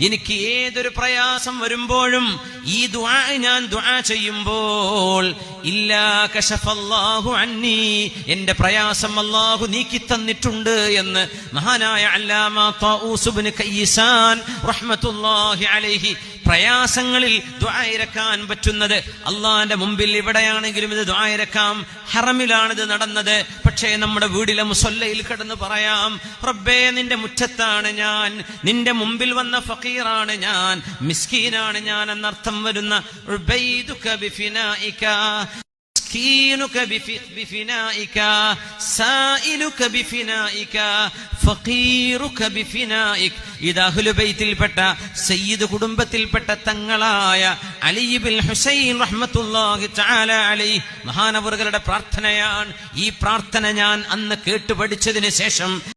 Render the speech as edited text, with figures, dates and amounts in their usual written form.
എനിക്ക് ഏതൊരു പ്രയാസം വരുമ്പോഴും ഈ ദുആ ഞാൻ ദുആ ചെയ്യുമ്പോൾ ഇല്ലാ കശഫല്ലാഹു അന്നി, എന്റെ പ്രയാസം അല്ലാഹു നീക്കി തന്നിട്ടുണ്ട് എന്ന് മഹാനായ അല്ലാമ തഊസ് ഇബ്നു കയ്യിസാൻ റഹ്മത്തുള്ളാഹി അലൈഹി. പ്രയാസങ്ങളിൽ ദുആ ഇറക്കാൻ പറ്റുന്നത് അള്ളാന്റെ മുമ്പിൽ എവിടെയാണെങ്കിലും ഇത് ദുആ ഇറക്കാം. ഹറമിലാണിത് നടന്നത്, പക്ഷേ നമ്മുടെ വീടിലെ മുസല്ലയിൽ കിടന്ന് പറയാം, റബ്ബേ നിന്റെ മുറ്റത്താണ് ഞാൻ, നിന്റെ മുമ്പിൽ വന്ന ഫഖീറാണ് ഞാൻ, മിസ്കീനാണ് ഞാൻ എന്നർത്ഥം വരുന്ന ഉബൈദുക ബിഫിനാഇക, مسكينك بفنائك، سائلك بفنائك، فقيرك بفنائك. ഇത് അഹ്ലു ബൈത്തിൽപ്പെട്ട സയ്യിദ് കുടുംബത്തിൽപ്പെട്ട തങ്ങളായ അലി ഇബ്നുൽ ഹുസൈൻ റഹ്മത്തുള്ളാഹി തആല അലൈഹി മഹാനവറുകളുടെ പ്രാർത്ഥനയാണ്. ഈ പ്രാർത്ഥന ഞാൻ അന്ന് കേട്ടു പഠിച്ചതിന് ശേഷം